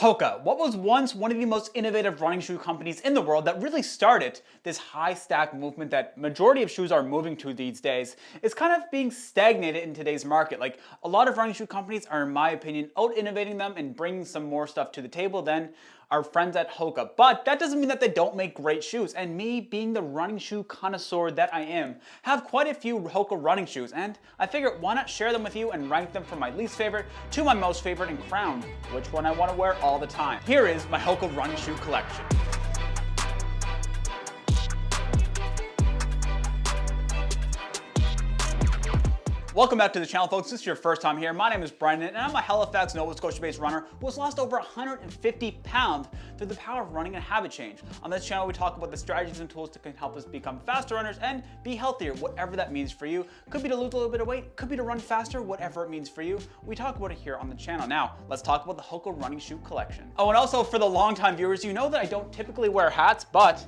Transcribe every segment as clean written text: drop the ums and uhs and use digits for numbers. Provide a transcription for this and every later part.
Hoka, what was once one of the most innovative running shoe companies in the world that really started this high stack movement that majority of shoes are moving to these days, is kind of being stagnated in today's market. Like, a lot of running shoe companies are, in my opinion, out innovating them and bringing some more stuff to the table than our friends at Hoka. But that doesn't mean that they don't make great shoes. And me, being the running shoe connoisseur that I am, have quite a few Hoka running shoes, and I figured why not share them with you and rank them from my least favorite to my most favorite and crown which one I want to wear all the time. Here is my Hoka running shoe collection. Welcome back to the channel, folks. If this is your first time here, my name is Brendon, and I'm a Halifax, Nova Scotia-based runner who has lost over 150 pounds through the power of running and habit change. On this channel, we talk about the strategies and tools that can help us become faster runners and be healthier, whatever that means for you. Could be to lose a little bit of weight, could be to run faster, whatever it means for you. We talk about it here on the channel. Now, let's talk about the Hoka running shoe collection. Oh, and also for the longtime viewers, you know that I don't typically wear hats, but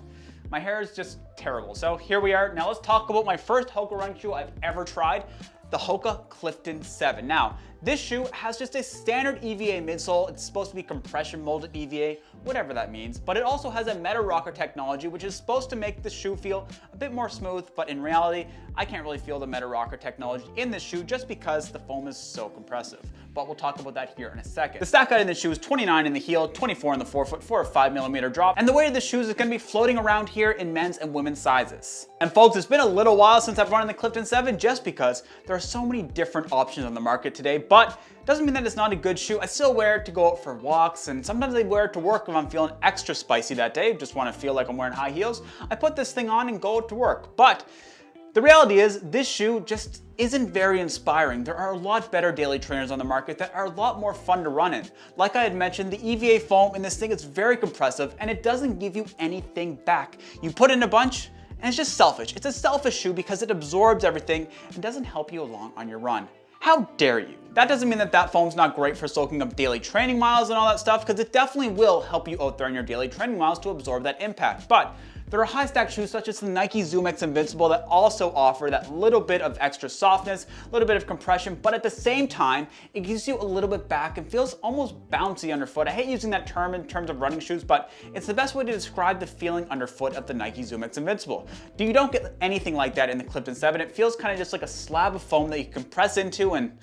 my hair is just terrible. So here we are. Now let's talk about my first Hoka running shoe I've ever tried, the Hoka Clifton 7. Now, this shoe has just a standard EVA midsole. It's supposed to be compression molded EVA, whatever that means, but it also has a Meta Rocker technology, which is supposed to make the shoe feel a bit more smooth, but in reality, I can't really feel the Meta Rocker technology in this shoe just because the foam is so compressive. But we'll talk about that here in a second. The stack height in this shoe is 29 in the heel, 24 in the forefoot for a 5mm drop, and the weight of the shoes is going to be floating around here in men's and women's sizes. And folks, it's been a little while since I've run in the Clifton 7 just because there are so many different options on the market today, but doesn't mean that it's not a good shoe. I still wear it to go out for walks, and sometimes I wear it to work if I'm feeling extra spicy that day, just want to feel like I'm wearing high heels. I put this thing on and go out to work. But the reality is, this shoe just isn't very inspiring. There are a lot better daily trainers on the market that are a lot more fun to run in. Like I had mentioned, the EVA foam in this thing is very compressive and it doesn't give you anything back. You put in a bunch and it's just selfish. It's a selfish shoe because it absorbs everything and doesn't help you along on your run. How dare you? That doesn't mean that that foam's not great for soaking up daily training miles and all that stuff, because it definitely will help you out there in your daily training miles to absorb that impact. But there are high stack shoes such as the Nike Zoom X Invincible that also offer that little bit of extra softness, a little bit of compression, but at the same time, it gives you a little bit back and feels almost bouncy underfoot. I hate using that term in terms of running shoes, but it's the best way to describe the feeling underfoot of the Nike Zoom X Invincible. You don't get anything like that in the Clifton 7. It feels kind of just like a slab of foam that you can press into, and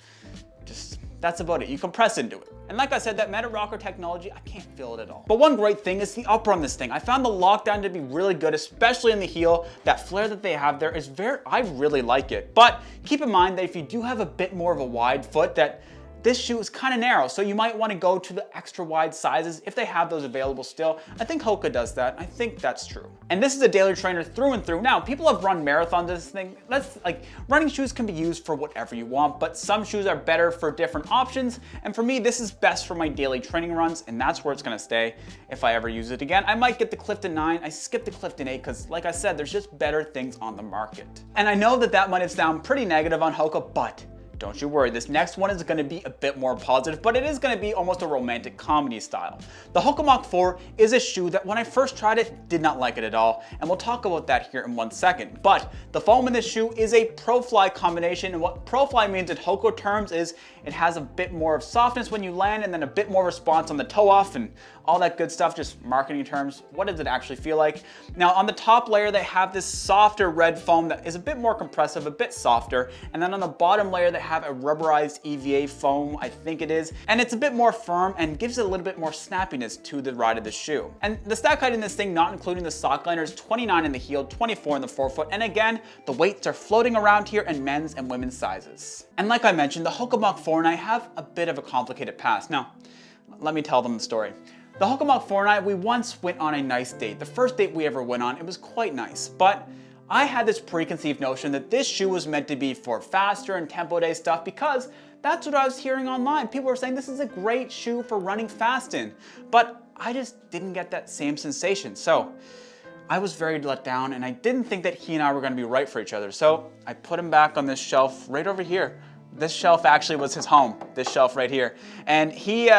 just, that's about it. You compress into it. And like I said, that Meta Rocker technology, I can't feel it at all. But one great thing is the upper on this thing. I found the lockdown to be really good, especially in the heel. That flare that they have there is I really like it. But keep in mind that if you do have a bit more of a wide foot, that this shoe is kind of narrow, so you might want to go to the extra wide sizes if they have those available still. I think Hoka does that. I think that's true. And this is a daily trainer through and through. Now, people have run marathons this thing. Running shoes can be used for whatever you want, but some shoes are better for different options. And for me, this is best for my daily training runs, and that's where it's going to stay if I ever use it again. I might get the Clifton 9. I skipped the Clifton 8 because, like I said, there's just better things on the market. And I know that that might sound pretty negative on Hoka, but don't you worry, this next one is going to be a bit more positive, but it is going to be almost a romantic comedy style. The Hoka Mach 4 is a shoe that when I first tried it, did not like it at all, and we'll talk about that here in 1 second. But the foam in this shoe is a Pro-Fly combination, and what Pro-Fly means in Hoka terms is it has a bit more of softness when you land and then a bit more response on the toe off and all that good stuff, just marketing terms. What does it actually feel like? Now on the top layer, they have this softer red foam that is a bit more compressive, a bit softer, and then on the bottom layer, they have a rubberized EVA foam, I think it is, and it's a bit more firm and gives it a little bit more snappiness to the ride of the shoe. And the stack height in this thing, not including the sock liner, is 29 in the heel, 24 in the forefoot, and again, the weights are floating around here in men's and women's sizes. And like I mentioned, the Hoka Mach 4 and I have a bit of a complicated past. Now, let me tell them the story. The Hoka Mach 4 and I, we once went on a nice date. The first date we ever went on, it was quite nice, but I had this preconceived notion that this shoe was meant to be for faster and tempo day stuff because that's what I was hearing online. People were saying this is a great shoe for running fast in, but I just didn't get that same sensation. So I was very let down and I didn't think that he and I were going to be right for each other. So I put him back on this shelf right over here. This shelf actually was his home, this shelf right here. And he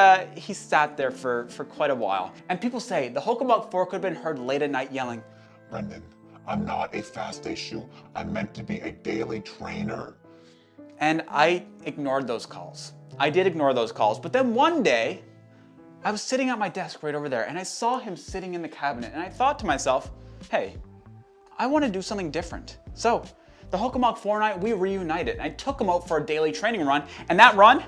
sat there for quite a while. And people say the Hoka Mach 4 could have been heard late at night yelling, "Brendon, I'm not a fast day shoe. I'm meant to be a daily trainer." And I ignored those calls. I did ignore those calls. But then one day, I was sitting at my desk right over there and I saw him sitting in the cabinet and I thought to myself, hey, I want to do something different. So the Hoka Mach 4 and I, we reunited. I took him out for a daily training run, and that run,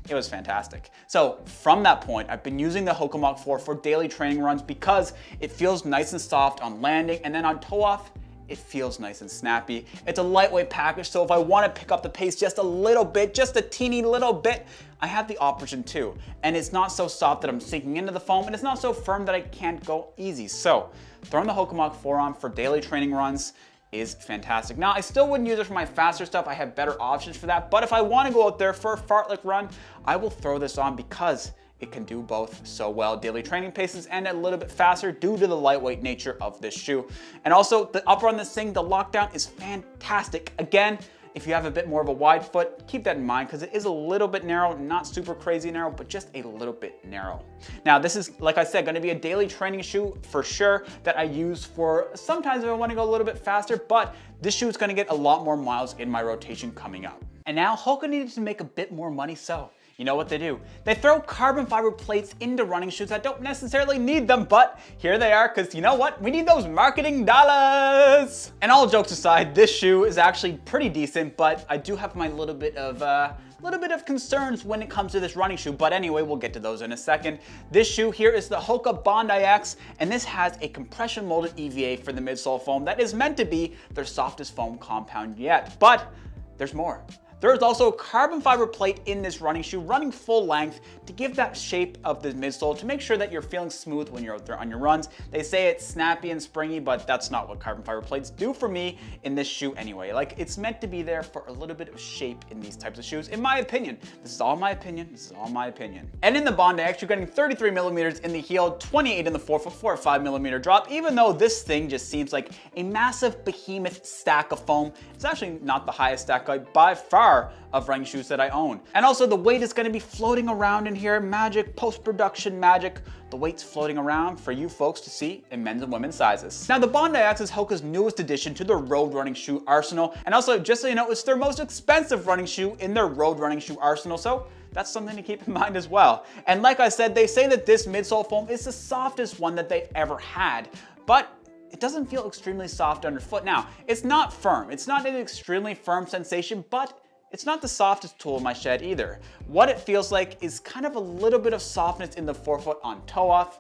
it was fantastic. So from that point, I've been using the Hoka Mach 4 for daily training runs because it feels nice and soft on landing, and then on toe off, it feels nice and snappy. It's a lightweight package, so if I want to pick up the pace just a little bit, just a teeny little bit, I have the option too. And it's not so soft that I'm sinking into the foam, and it's not so firm that I can't go easy. So throwing the Hoka Mach 4 on for daily training runs is fantastic. Now, I still wouldn't use it for my faster stuff. I have better options for that. But if I want to go out there for a fartlek run, I will throw this on because it can do both so well. Daily training paces and a little bit faster due to the lightweight nature of this shoe. And also the upper on this thing, the lockdown is fantastic. Again, if you have a bit more of a wide foot, keep that in mind because it is a little bit narrow, not super crazy narrow, but just a little bit narrow. Now, this is, like I said, going to be a daily training shoe for sure that I use for sometimes if I want to go a little bit faster, but this shoe is going to get a lot more miles in my rotation coming up. And now Hoka needed to make a bit more money, so you know what they do? They throw carbon fiber plates into running shoes that don't necessarily need them, but here they are, because you know what? We need those marketing dollars! And all jokes aside, this shoe is actually pretty decent, but I do have my little bit of concerns when it comes to this running shoe, but anyway, we'll get to those in a second. This shoe here is the Hoka Bondi X, and this has a compression molded EVA for the midsole foam that is meant to be their softest foam compound yet, but there's more. There is also a carbon fiber plate in this running shoe running full length to give that shape of the midsole to make sure that you're feeling smooth when you're out there on your runs. They say it's snappy and springy, but that's not what carbon fiber plates do for me in this shoe anyway. Like, it's meant to be there for a little bit of shape in these types of shoes, in my opinion. This is all my opinion. This is all my opinion. And in the Bondi X, you're getting 33 millimeters in the heel, 28 in the forefoot for a 5 millimeter drop, even though this thing just seems like a massive behemoth stack of foam. It's actually not the highest stack by far of running shoes that I own. And also the weight is going to be floating around in here. Magic, post-production magic. The weight's floating around for you folks to see in men's and women's sizes. Now the Bondi X is Hoka's newest addition to their road running shoe arsenal. And also, just so you know, it's their most expensive running shoe in their road running shoe arsenal. So that's something to keep in mind as well. And like I said, they say that this midsole foam is the softest one that they've ever had. But it doesn't feel extremely soft underfoot. Now, it's not firm. It's not an extremely firm sensation, but it's not the softest tool in my shed either. What it feels like is kind of a little bit of softness in the forefoot on toe off.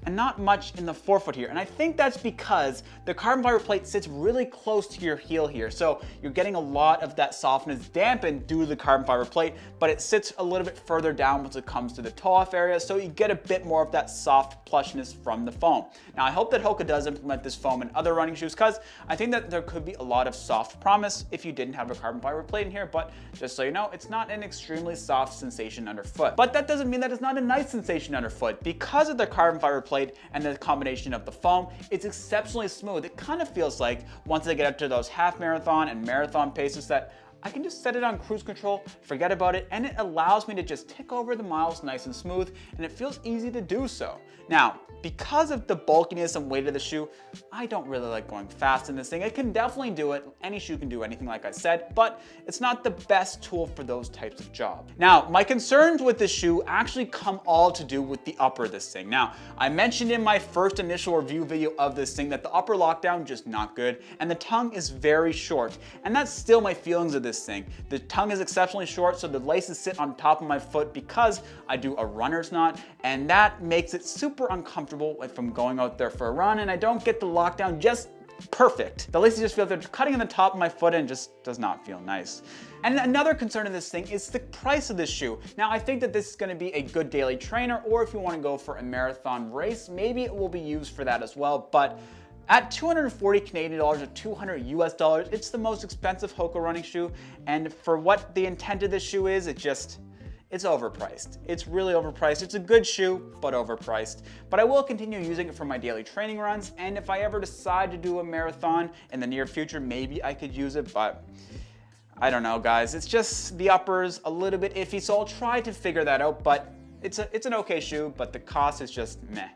And not much in the forefoot here. And I think that's because the carbon fiber plate sits really close to your heel here. So you're getting a lot of that softness dampened due to the carbon fiber plate, but it sits a little bit further down once it comes to the toe off area. So you get a bit more of that soft plushness from the foam. Now I hope that Hoka does implement this foam in other running shoes because I think that there could be a lot of soft promise if you didn't have a carbon fiber plate in here, but just so you know, it's not an extremely soft sensation underfoot. But that doesn't mean that it's not a nice sensation underfoot. Because of the carbon fiber plate and the combination of the foam, it's exceptionally smooth. It kind of feels like once I get up to those half marathon and marathon paces that I can just set it on cruise control, forget about it, and it allows me to just tick over the miles nice and smooth, and it feels easy to do so. Now, because of the bulkiness and weight of the shoe, I don't really like going fast in this thing. It can definitely do it. Any shoe can do anything like I said, but it's not the best tool for those types of jobs. Now, my concerns with this shoe actually come all to do with the upper of this thing. Now, I mentioned in my first initial review video of this thing that the upper lockdown just not good, and the tongue is very short, and that's still my feelings of this thing. The tongue is exceptionally short, so the laces sit on top of my foot because I do a runner's knot, and that makes it super uncomfortable if I'm going out there for a run and I don't get the lockdown just perfect. The laces just feel like they're cutting on the top of my foot and just does not feel nice. And another concern in this thing is the price of this shoe. Now, I think that this is going to be a good daily trainer, or if you want to go for a marathon race, maybe it will be used for that as well, but at 240 Canadian dollars or 200 US dollars, it's the most expensive Hoka running shoe, and for what the intent of this shoe is, it's overpriced. It's really overpriced. It's a good shoe, but overpriced. But I will continue using it for my daily training runs, and if I ever decide to do a marathon in the near future, maybe I could use it, but I don't know, guys. It's just the upper's a little bit iffy, so I'll try to figure that out, but it's an okay shoe, but the cost is just meh.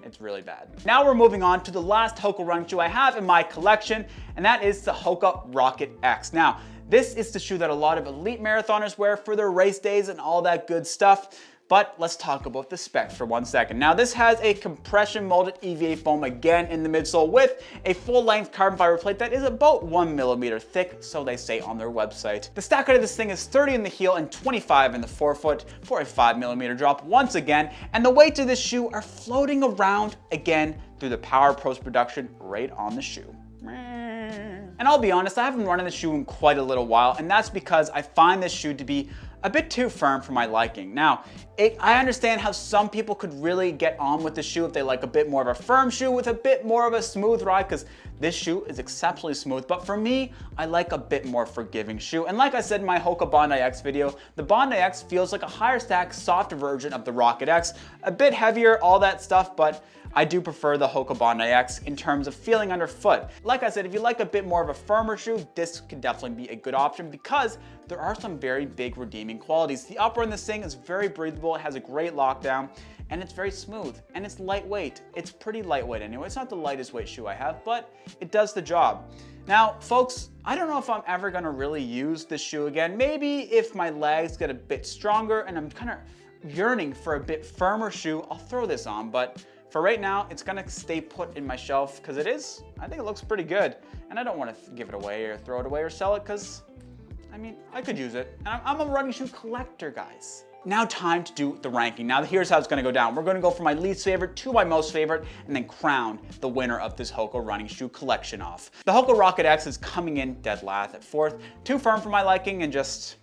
It's really bad. Now we're moving on to the last Hoka running shoe I have in my collection, and that is the Hoka Rocket X. Now, this is the shoe that a lot of elite marathoners wear for their race days and all that good stuff. But let's talk about the specs for 1 second. Now this has a compression molded EVA foam again in the midsole with a full length carbon fiber plate that is about 1 millimeter thick, so they say on their website. The stack height of this thing is 30 in the heel and 25 in the forefoot for a 5 millimeter drop once again, and the weights of this shoe are floating around again through the Power Post production right on the shoe. And I'll be honest, I haven't been running this shoe in quite a little while, and that's because I find this shoe to be a bit too firm for my liking. Now, I understand how some people could really get on with the shoe if they like a bit more of a firm shoe with a bit more of a smooth ride, because this shoe is exceptionally smooth. But for me, I like a bit more forgiving shoe. And like I said in my Hoka Bondi X video, the Bondi X feels like a higher stack, softer version of the Rocket X. A bit heavier, all that stuff, but I do prefer the Hoka Bondi X in terms of feeling underfoot. Like I said, if you like a bit more of a firmer shoe, this could definitely be a good option because there are some very big redeeming qualities. The upper in this thing is very breathable, it has a great lockdown, and it's very smooth, and it's lightweight. It's pretty lightweight anyway. It's not the lightest weight shoe I have, but it does the job. Now, folks, I don't know if I'm ever gonna really use this shoe again. Maybe if my legs get a bit stronger and I'm kind of yearning for a bit firmer shoe, I'll throw this on, but for right now, it's gonna stay put in my shelf because I think it looks pretty good. And I don't wanna give it away or throw it away or sell it because, I mean, I could use it. And I'm a running shoe collector, guys. Now time to do the ranking. Now here's how it's gonna go down. We're gonna go from my least favorite to my most favorite and then crown the winner of this Hoka running shoe collection off. The Hoka Rocket X is coming in dead last at fourth. Too firm for my liking and just,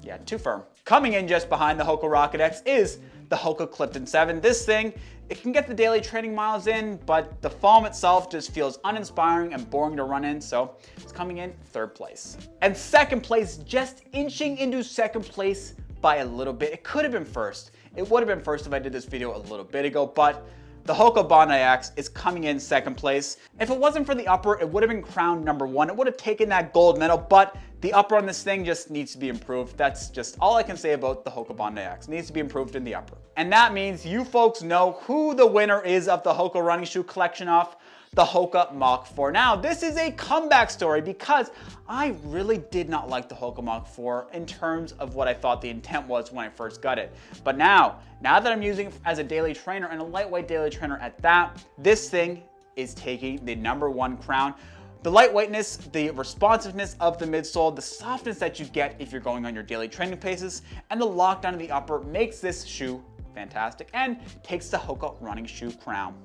yeah, too firm. Coming in just behind the Hoka Rocket X is the Hoka Clifton 7. This thing, it can get the daily training miles in, but the foam itself just feels uninspiring and boring to run in, so it's coming in third place. And second place, just inching into second place by a little bit. It could have been first. It would have been first if I did this video a little bit ago, but the Hoka Bondi X is coming in second place. If it wasn't for the upper, it would have been crowned number one. It would have taken that gold medal, but the upper on this thing just needs to be improved. That's just all I can say about the Hoka Bondi X. It needs to be improved in the upper. And that means you folks know who the winner is of the Hoka running shoe collection off the Hoka Mach 4. Now, this is a comeback story because I really did not like the Hoka Mach 4 in terms of what I thought the intent was when I first got it. But now that I'm using it as a daily trainer and a lightweight daily trainer at that, this thing is taking the #1 crown. The lightweightness, the responsiveness of the midsole, the softness that you get if you're going on your daily training paces, and the lockdown of the upper makes this shoe fantastic and takes the Hoka running shoe crown.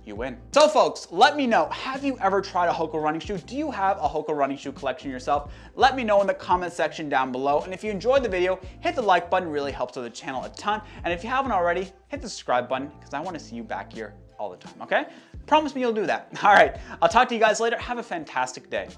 You win. So folks, let me know, have you ever tried a Hoka running shoe? Do you have a Hoka running shoe collection yourself? Let me know in the comment section down below. And if you enjoyed the video, hit the like button, really helps out the channel a ton. And if you haven't already, hit the subscribe button because I want to see you back here all the time, okay? Promise me you'll do that. All right, I'll talk to you guys later. Have a fantastic day.